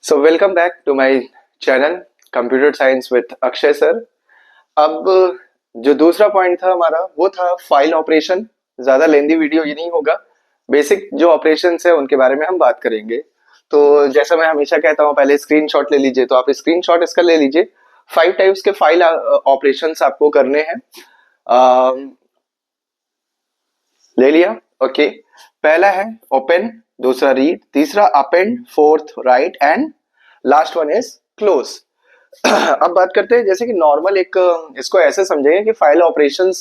So welcome back to my channel computer science with Akshay sir. अब जो दूसरा point था हमारा वो था फाइल ऑपरेशन। ज्यादा लेंदी वीडियो ये नहीं होगा, बेसिक जो ऑपरेशंस है उनके बारे में हम बात करेंगे। तो जैसा मैं हमेशा कहता हूँ, पहले स्क्रीनशॉट ले लीजिए। तो आप स्क्रीनशॉट इसका ले लीजिए। 5 टाइप्स के फाइल ऑपरेशंस आपको करने हैं। ले लिया? ओके। पहला है ओपन, दूसरा रीड, तीसरा append, fourth right and last one is close. अब बात करते हैं जैसे कि नॉर्मल एक इसको ऐसे समझेंगे कि फाइल ऑपरेशंस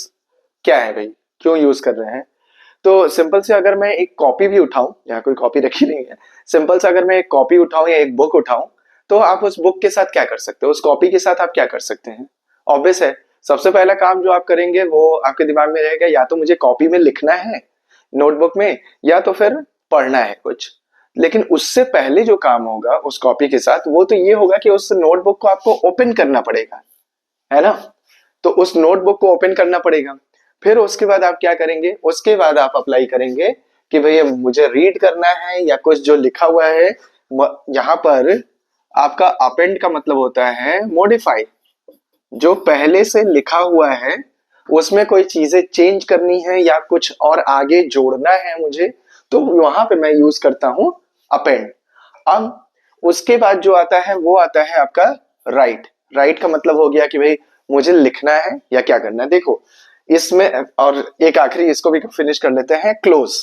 क्या है भाई, क्यों यूज कर रहे हैं। तो सिंपल से अगर मैं एक कॉपी भी उठाऊं, यहाँ कोई कॉपी रखी नहीं है, सिंपल से अगर मैं एक कॉपी उठाऊं या एक बुक उठाऊं, तो आप उस बुक के साथ क्या कर सकते हो, उस कॉपी के साथ आप क्या कर सकते हैं। ऑब्वियस है, सबसे पहला काम जो आप करेंगे वो आपके दिमाग में रहेगा, या तो मुझे कॉपी में लिखना है नोटबुक में, या तो फिर पढ़ना है कुछ। लेकिन उससे पहले जो काम होगा उस कॉपी के साथ वो तो ये होगा कि उस नोटबुक को आपको ओपन करना पड़ेगा, है ना। तो उस नोटबुक को ओपन करना पड़ेगा। फिर उसके बाद आप क्या करेंगे, उसके बाद आप अप्लाई करेंगे कि भैया मुझे रीड करना है या कुछ जो लिखा हुआ है। यहाँ पर आपका अपेंड का मतलब होता है मॉडिफाई। जो पहले से लिखा हुआ है उसमें कोई चीजें चेंज करनी है या कुछ और आगे जोड़ना है मुझे, तो वहां पे मैं यूज करता हूं अपेंड। अब उसके बाद जो आता है वो आता है आपका राइट। राइट का मतलब हो गया कि भाई मुझे लिखना है या क्या करना है। देखो इसमें, और एक आखिरी इसको भी फिनिश कर लेते हैं, क्लोज,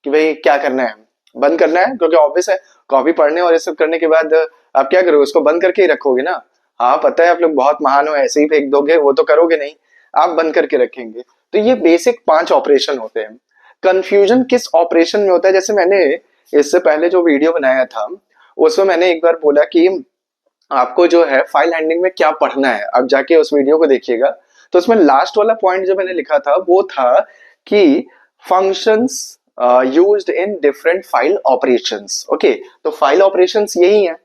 कि भाई क्या करना है, बंद करना है। क्योंकि ऑब्वियस है, कॉपी पढ़ने और ये सब करने के बाद आप क्या करोगे, उसको बंद करके ही रखोगे ना। हाँ पता है आप लोग बहुत महान हो, ऐसे ही फेंक दोगे, वो तो करोगे नहीं, आप बंद करके रखेंगे। तो ये बेसिक 5 ऑपरेशन होते हैं। कंफ्यूजन किस ऑपरेशन में होता है, जैसे मैंने इससे पहले जो वीडियो बनाया था उसमें मैंने एक बार बोला कि आपको जो है फाइल हैंडलिंग में क्या पढ़ना है, अब जाके उस वीडियो को देखिएगा। तो उसमें लास्ट वाला पॉइंट जो मैंने लिखा था वो था कि functions used in different file operations. Okay, तो फाइल ऑपरेशंस यही है।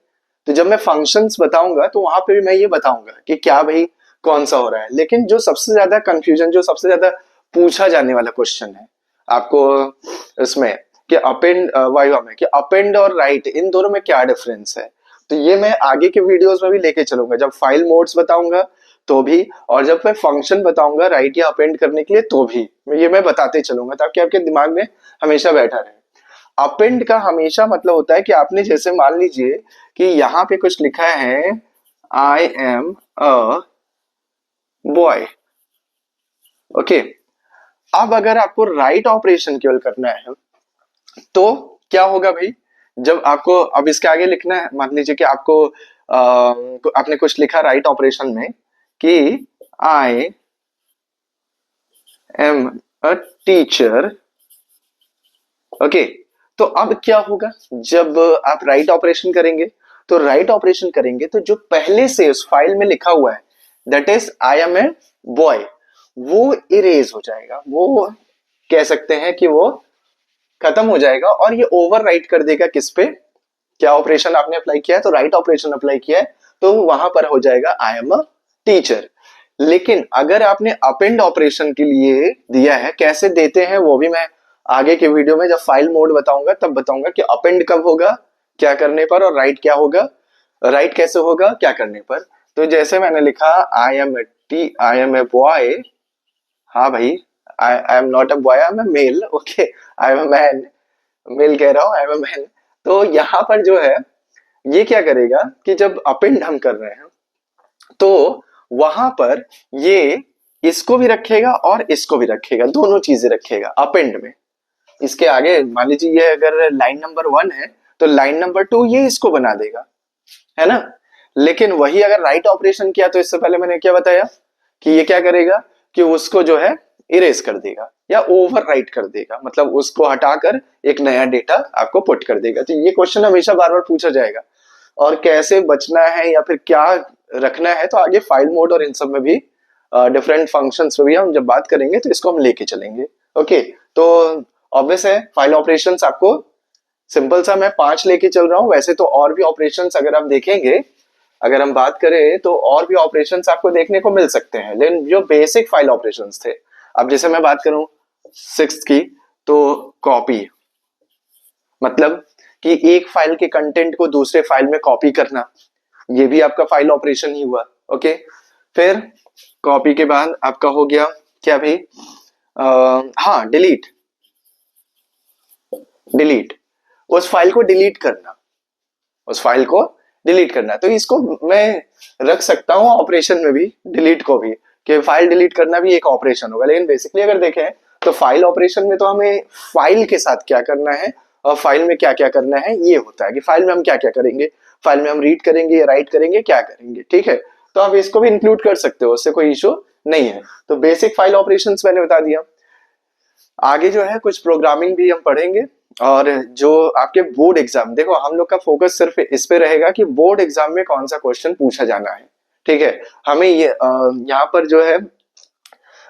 तो जब मैं फंक्शंस बताऊंगा तो वहां पे भी मैं ये बताऊंगा कि क्या भाई कौन सा हो रहा है। लेकिन जो सबसे ज्यादा कंफ्यूजन, जो सबसे ज्यादा पूछा जाने वाला क्वेश्चन है आपको इसमें कि अपेंड वाइवा में, कि अपेंड और राइट इन दोनों में क्या डिफरेंस है, तो ये मैं आगे के वीडियोस में भी लेके चलूंगा। जब फाइल मोड्स बताऊंगा तो भी, और जब मैं फंक्शन बताऊंगा राइट या अपेंड करने के लिए तो भी ये मैं बताते चलूंगा, ताकि आपके दिमाग में हमेशा बैठा रहे। अपेंड का हमेशा मतलब होता है कि आपने जैसे मान लीजिए कि यहाँ पे कुछ लिखा है, I am a boy. Okay, अब अगर आपको राइट ऑपरेशन केवल करना है तो क्या होगा भाई, जब आपको अब इसके आगे लिखना है, मान लीजिए कि आपको आपने कुछ लिखा राइट ऑपरेशन में कि I am a teacher. Okay, तो अब क्या होगा, जब आप राइट ऑपरेशन करेंगे, तो राइट ऑपरेशन करेंगे तो जो पहले से उस फाइल में लिखा हुआ है that is I am a boy, वो इरेज हो जाएगा। वो कह सकते हैं कि वो खत्म हो जाएगा और ये ओवर राइट कर देगा किस पे, क्या ऑपरेशन आपने अप्लाई किया है, तो राइट ऑपरेशन अप्लाई किया है, तो वहां पर हो जाएगा आई एम अ टीचर। लेकिन अगर आपने अपेंड ऑपरेशन के लिए दिया है, कैसे देते हैं वो भी मैं आगे के वीडियो में जब फाइल मोड बताऊंगा तब बताऊंगा कि अपेंड कब होगा क्या करने पर, और राइट क्या होगा, राइट कैसे होगा क्या करने पर। तो जैसे मैंने लिखा आई एम ए बॉय, हाँ भाई, I am not a boy, I am a male. Okay, I am a man, male कह रहा हूँ, आई एम ए मैन। तो यहाँ पर जो है ये क्या करेगा कि जब अपेंड हम कर रहे हैं तो वहां पर ये इसको भी रखेगा और इसको भी रखेगा, दोनों चीजें रखेगा अपेंड में। इसके आगे मान लीजिए ये अगर लाइन नंबर 1 है तो लाइन नंबर 2 ये इसको बना देगा, है ना। लेकिन वही अगर राइट ऑपरेशन किया तो इससे पहले मैंने क्या बताया कि ये क्या करेगा कि उसको जो है इरेज कर देगा या ओवर राइट कर देगा, मतलब उसको हटाकर एक नया डेटा आपको पुट कर देगा। तो ये क्वेश्चन हमेशा बार बार पूछा जाएगा, और कैसे बचना है या फिर क्या रखना है तो आगे फाइल मोड और इन सब में भी डिफरेंट फंक्शंस में भी हम जब बात करेंगे तो इसको हम लेके चलेंगे। ओके, तो ऑब्वियस है फाइल ऑपरेशंस आपको सिंपल सा मैं 5 लेके चल रहा हूं, वैसे तो और भी ऑपरेशंस अगर आप देखेंगे, अगर हम बात करें तो और भी ऑपरेशंस आपको देखने को मिल सकते हैं, लेकिन जो बेसिक फाइल ऑपरेशंस थे, अब जैसे मैं बात करूं 6th की, तो कॉपी मतलब कि एक फाइल के कंटेंट को दूसरे फाइल में कॉपी करना, ये भी आपका फाइल ऑपरेशन ही हुआ। ओके, फिर कॉपी के बाद आपका हो गया क्या भाई, हाँ डिलीट, डिलीट, उस फाइल को डिलीट करना, उस फाइल को डिलीट करना। तो इसको मैं रख सकता हूँ ऑपरेशन में भी, डिलीट को भी, कि फाइल डिलीट करना भी एक ऑपरेशन होगा। लेकिन बेसिकली अगर देखें तो फाइल ऑपरेशन में तो हमें फाइल के साथ क्या करना है और फाइल में क्या क्या करना है ये होता है, कि फाइल में हम क्या क्या करेंगे, फाइल में हम रीड करेंगे या राइट करेंगे, क्या करेंगे, ठीक है। तो आप इसको भी इंक्लूड कर सकते हो, उससे कोई इशू नहीं है। तो बेसिक फाइल ऑपरेशंस मैंने बता दिया। आगे जो है कुछ प्रोग्रामिंग भी हम पढ़ेंगे, और जो आपके बोर्ड एग्जाम, देखो हम लोग का फोकस सिर्फ इस पे रहेगा कि बोर्ड एग्जाम में कौन सा क्वेश्चन पूछा जाना है, ठीक है। हमें ये यहाँ पर जो है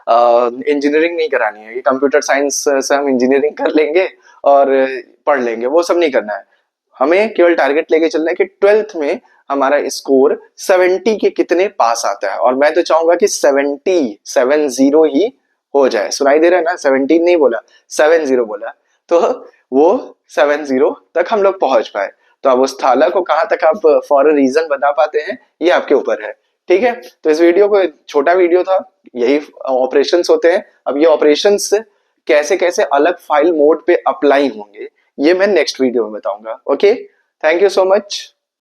इंजीनियरिंग नहीं करानी है कि कंप्यूटर साइंस से हम इंजीनियरिंग कर लेंगे और पढ़ लेंगे, वो सब नहीं करना है। हमें केवल टारगेट लेके चलना है कि 12th में हमारा स्कोर 70 के कितने पास आता है, और मैं तो चाहूंगा कि 70 ही हो जाए। सुनाई दे रहा है ना, 17 नहीं बोला, 70 बोला, तो वो 70 तक हम लोग पहुंच पाए। तो अब उस थाला को कहां तक आप फॉर अ रीजन बता पाते हैं, ये आपके ऊपर है, ठीक है। तो इस वीडियो को, छोटा वीडियो था, यही ऑपरेशंस होते हैं। अब ये ऑपरेशंस कैसे कैसे अलग फाइल मोड पे अप्लाई होंगे, ये मैं नेक्स्ट वीडियो में बताऊंगा। Okay, thank you so much.